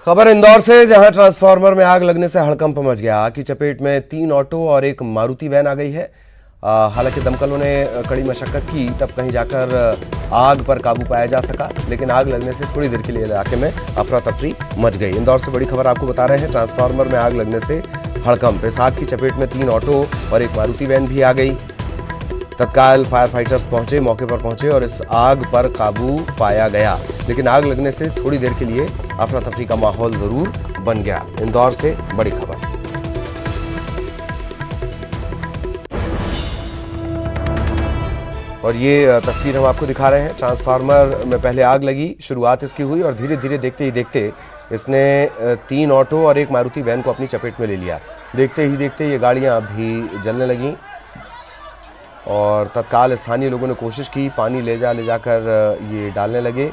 खबर इंदौर से, जहां ट्रांसफार्मर में आग लगने से हड़कंप मच गया। आग की चपेट में 3 ऑटो और एक मारुति वैन आ गई है। हालांकि दमकलों ने कड़ी मशक्कत की, तब कहीं जाकर आग पर काबू पाया जा सका, लेकिन आग लगने से थोड़ी देर के लिए इलाके में अफरा तफरी मच गई। इंदौर से बड़ी खबर आपको बता रहे हैं। ट्रांसफार्मर में आग लगने से हड़कंप। इस आग की चपेट में 3 ऑटो और एक मारुति वैन भी आ गई। तत्काल फायर फाइटर्स पहुंचे, मौके पर पहुंचे और इस आग पर काबू पाया गया, लेकिन आग लगने से थोड़ी देर के लिए अफरा तफरी का माहौल जरूर बन गया। इंदौर से बड़ी खबर। और ये तस्वीर हम आपको दिखा रहे हैं। ट्रांसफार्मर में पहले आग लगी, शुरुआत इसकी हुई और धीरे धीरे देखते ही देखते इसने 3 ऑटो और एक मारुति वैन को अपनी चपेट में ले लिया। देखते ही देखते ये गाड़ियां भी जलने लगीं और तत्काल स्थानीय लोगों ने कोशिश की, पानी ले जाकर ये डालने लगे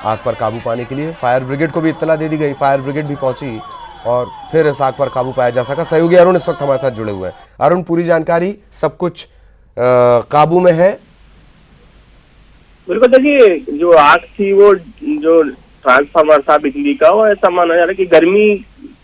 आग पर काबू पाने के लिए। फायर ब्रिगेड को भी इत्तला दे दी गई, फायर ब्रिगेड भी पहुंची और फिर इस आग पर काबू पाया जा सका। सहयोगी अरुण इस वक्त हमारे साथ जुड़े हुए हैं। अरुण, पूरी जानकारी, सब कुछ काबू में है? बिल्कुल, देखिए जो आग थी वो जो ट्रांसफार्मर था बिजली का, वो ऐसा माना जा रहा है कि गर्मी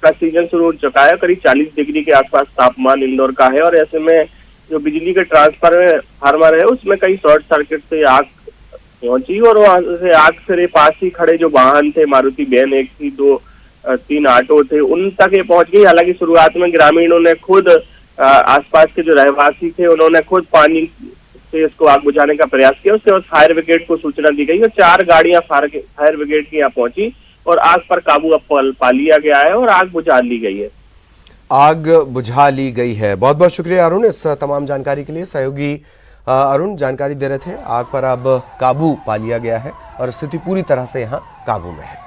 का सीजन शुरू हो चुका है। करीब 40 डिग्री के आसपास तापमान इंदौर का है और ऐसे में जो बिजली के ट्रांसफार्मर है उसमें कई शॉर्ट सर्किट से आग पहुंची और वहां से आग से पास ही खड़े जो वाहन थे, मारुति वैन एक थी, 3 ऑटो थे, उन तक ये पहुंच गई। हालांकि शुरुआत में ग्रामीणों ने खुद, आसपास के जो रहवासी थे उन्होंने खुद पानी से इसको आग बुझाने का प्रयास किया। उसके बाद फायर ब्रिगेड को सूचना दी गई और 4 गाड़ियां फायर ब्रिगेड की यहाँ पहुंची और आग पर काबू अब पा लिया गया है और आग बुझा ली गई है। आग बुझा ली गई है। बहुत बहुत शुक्रिया अरुण इस तमाम जानकारी के लिए। सहयोगी अरुण जानकारी दे रहे थे। आग पर अब काबू पा लिया गया है और स्थिति पूरी तरह से यहां काबू में है।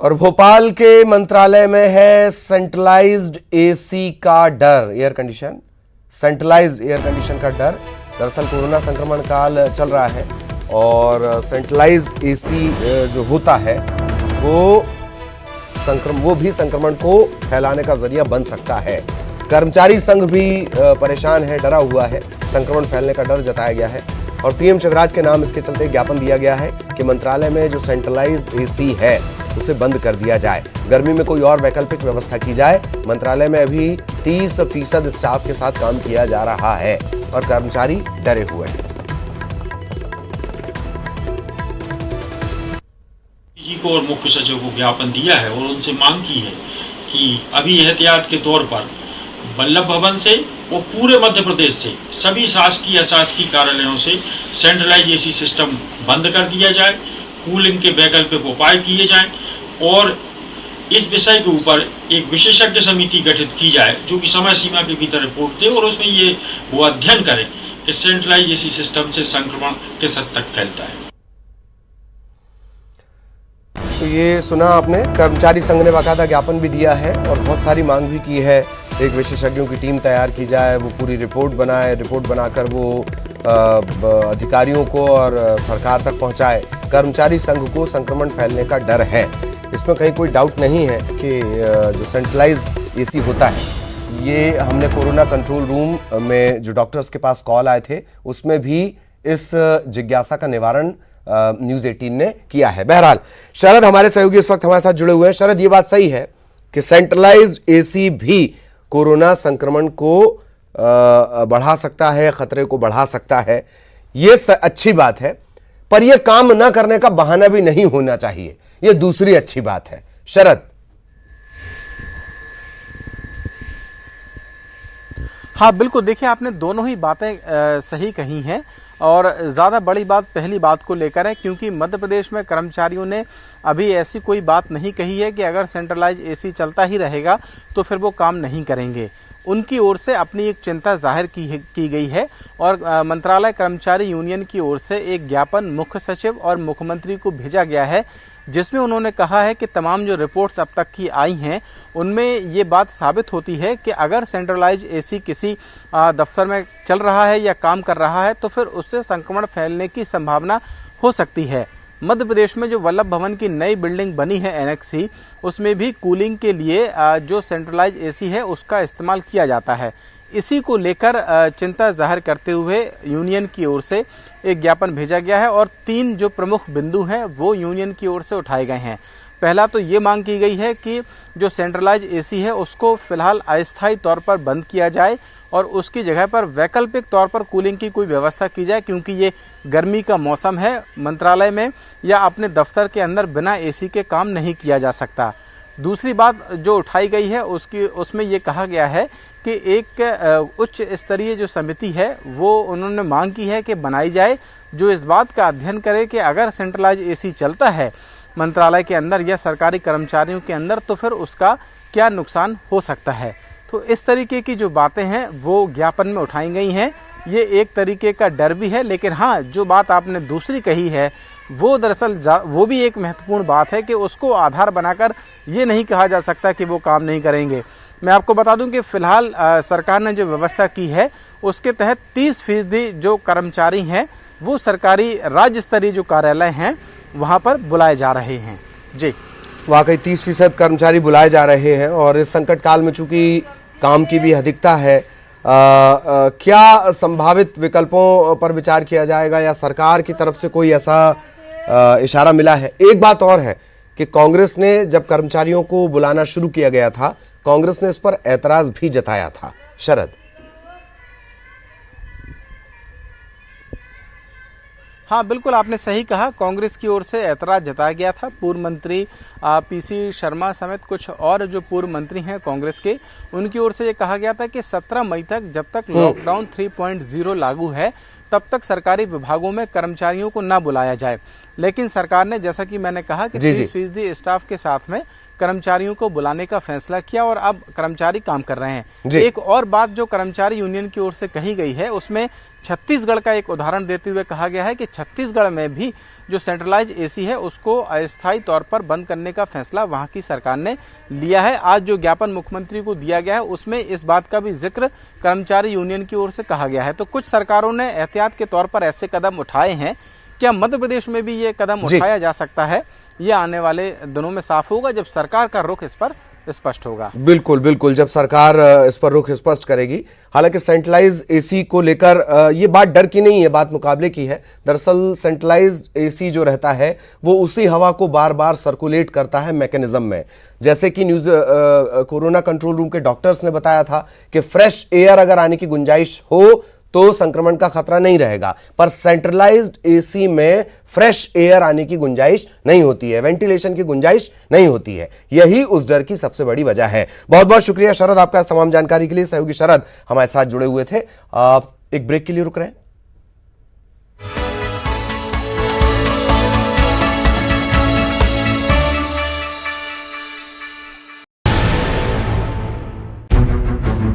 और भोपाल के मंत्रालय में है सेंट्रलाइज्ड एसी का डर, air condition, centralised air condition का डर। दरअसल कोरोना संक्रमण काल चल रहा है और सेंट्रलाइज्ड एसी जो होता है वो भी संक्रमण को फैलाने का जरिया बन सकता है। कर्मचारी संघ भी परेशान है, डरा हुआ है। संक्रमण फैलने का डर जताया गया है और सीएम शिवराज के नाम इसके चलते ज्ञापन दिया गया है कि मंत्रालय में जो सेंट्रलाइज्ड एसी है उसे बंद कर दिया जाए, गर्मी में कोई और वैकल्पिक व्यवस्था की जाए। मंत्रालय में अभी 30% स्टाफ के साथ काम किया जा रहा है और कर्मचारी डरे हुए हैं। जी को और मुख्य सचिव को ज्ञापन दिया है और उनसे मांग की है कि अभी एहतियात के तौर पर वल्लभ भवन से और पूरे मध्य प्रदेश से सभी शासकीय अशासकीय कार्यालयों से सेंट्रलाइज एसी सिस्टम बंद कर दिया जाए, कूलिंग के वैकल्पिक उपाय किए जाएं और इस विषय के ऊपर एक विशेषज्ञ समिति गठित की जाए जो कि समय सीमा के भीतर रिपोर्ट दे और उसमें ये वो अध्ययन करें कि सेंट्रलाइज एसी सिस्टम से संक्रमण किस हद तक फैलता है। तो ये सुना आपने, कर्मचारी संघ ने बाकायदा ज्ञापन भी दिया है और बहुत सारी मांग भी की है। एक विशेषज्ञों की टीम तैयार की जाए, वो पूरी रिपोर्ट बनाए, रिपोर्ट बनाकर वो अधिकारियों को और सरकार तक पहुंचाए। कर्मचारी संघ को संक्रमण फैलने का डर है, इसमें कहीं कोई डाउट नहीं है कि जो सेंट्रलाइज एसी होता है, ये हमने कोरोना कंट्रोल रूम में जो डॉक्टर्स के पास कॉल आए थे उसमें भी इस जिज्ञासा का निवारण न्यूज़ 18 ने किया है। बहरहाल शरद हमारे सहयोगी इस वक्त हमारे साथ जुड़े हुए हैं। शरद, ये बात सही है कि सेंट्रलाइज्ड एसी भी कोरोना संक्रमण को बढ़ा सकता है, खतरे को बढ़ा सकता है, ये अच्छी बात है, पर यह काम न करने का बहाना भी नहीं होना चाहिए, यह दूसरी अच्छी बात है। शरद। हाँ बिल्कुल, देखिए आपने दोनों ही बातें सही कही हैं और ज़्यादा बड़ी बात पहली बात को लेकर है, क्योंकि मध्य प्रदेश में कर्मचारियों ने अभी ऐसी कोई बात नहीं कही है कि अगर सेंट्रलाइज एसी चलता ही रहेगा तो फिर वो काम नहीं करेंगे। उनकी ओर से अपनी एक चिंता जाहिर की गई है और मंत्रालय कर्मचारी यूनियन की ओर से एक ज्ञापन मुख्य सचिव और मुख्यमंत्री को भेजा गया है, जिसमें उन्होंने कहा है कि तमाम जो रिपोर्ट्स अब तक की आई हैं उनमें ये बात साबित होती है कि अगर सेंट्रलाइज एसी किसी दफ्तर में चल रहा है या काम कर रहा है तो फिर उससे संक्रमण फैलने की संभावना हो सकती है। मध्य प्रदेश में जो वल्लभ भवन की नई बिल्डिंग बनी है एनेक्स सी, उसमें भी कूलिंग के लिए जो सेंट्रलाइज एसी है उसका इस्तेमाल किया जाता है। इसी को लेकर चिंता जाहिर करते हुए यूनियन की ओर से एक ज्ञापन भेजा गया है और 3 जो प्रमुख बिंदु हैं वो यूनियन की ओर से उठाए गए हैं। पहला तो ये मांग की गई है कि जो सेंट्रलाइज एसी है उसको फिलहाल अस्थायी तौर पर बंद किया जाए और उसकी जगह पर वैकल्पिक तौर पर कूलिंग की कोई व्यवस्था की जाए, क्योंकि ये गर्मी का मौसम है, मंत्रालय में या अपने दफ्तर के अंदर बिना एसी के काम नहीं किया जा सकता। दूसरी बात जो उठाई गई है उसमें ये कहा गया है कि एक उच्च स्तरीय जो समिति है वो उन्होंने मांग की है कि बनाई जाए, जो इस बात का अध्ययन करे कि अगर सेंट्रलाइज एसी चलता है मंत्रालय के अंदर या सरकारी कर्मचारियों के अंदर तो फिर उसका क्या नुकसान हो सकता है। तो इस तरीके की जो बातें हैं वो ज्ञापन में उठाई गई हैं। ये एक तरीके का डर भी है, लेकिन हाँ, जो बात आपने दूसरी कही है वो दरअसल वो भी एक महत्वपूर्ण बात है कि उसको आधार बनाकर ये नहीं कहा जा सकता कि वो काम नहीं करेंगे। मैं आपको बता दूं कि फिलहाल सरकार ने जो व्यवस्था की है उसके तहत 30% जो कर्मचारी हैं वो सरकारी राज्य स्तरीय जो कार्यालय हैं वहाँ पर बुलाए जा रहे हैं। जी, वाकई 30% कर्मचारी बुलाए जा रहे हैं और इस संकट काल में चूंकि काम की भी अधिकता है, क्या संभावित विकल्पों पर विचार किया जाएगा या सरकार की तरफ से कोई ऐसा इशारा मिला है? एक बात और है कि कांग्रेस ने जब कर्मचारियों को बुलाना शुरू किया गया था, कांग्रेस ने इस पर ऐतराज भी जताया था। शरद, हाँ बिल्कुल, आपने सही कहा, कांग्रेस की ओर से ऐतराज जताया गया था। पूर्व मंत्री पीसी शर्मा समेत कुछ और जो पूर्व मंत्री हैं कांग्रेस के, उनकी ओर से ये कहा गया था कि 17 मई तक जब तक लॉकडाउन 3.0 लागू है तब तक सरकारी विभागों में कर्मचारियों को ना बुलाया जाए। लेकिन सरकार ने, जैसा कि मैंने कहा कि 30% स्टाफ के साथ में कर्मचारियों को बुलाने का फैसला किया और अब कर्मचारी काम कर रहे हैं। एक और बात जो कर्मचारी यूनियन की ओर से कही गई है उसमें छत्तीसगढ़ का एक उदाहरण देते हुए कहा गया है कि छत्तीसगढ़ में भी जो सेंट्रलाइज एसी है उसको अस्थायी तौर पर बंद करने का फैसला वहां की सरकार ने लिया है। आज जो ज्ञापन मुख्यमंत्री को दिया गया है उसमें इस बात का भी जिक्र कर्मचारी यूनियन की ओर से कहा गया है। तो कुछ सरकारों ने एहतियात के तौर पर ऐसे कदम उठाए हैं। क्या मध्य प्रदेश में भी ये कदम उठाया जा सकता है? ये आने वाले दिनों में साफ होगा जब सरकार का रुख इस पर स्पष्ट होगा। बिल्कुल बिल्कुल, जब सरकार इस पर रुख स्पष्ट करेगी। हालांकि सेंट्रलाइज एसी को लेकर ये बात डर की नहीं है, बात मुकाबले की है। दरअसल सेंट्रलाइज एसी जो रहता है वो उसी हवा को बार बार सर्कुलेट करता है मैकेनिज्म में। जैसे कि कोरोना कंट्रोल रूम के डॉक्टर्स ने बताया था कि फ्रेश एयर अगर आने की गुंजाइश हो तो संक्रमण का खतरा नहीं रहेगा, पर सेंट्रलाइज्ड एसी में फ्रेश एयर आने की गुंजाइश नहीं होती है, वेंटिलेशन की गुंजाइश नहीं होती है। यही उस डर की सबसे बड़ी वजह है। बहुत बहुत शुक्रिया शरद आपका इस तमाम जानकारी के लिए। सहयोगी शरद हमारे साथ जुड़े हुए थे। एक ब्रेक के लिए रुक रहे हैं।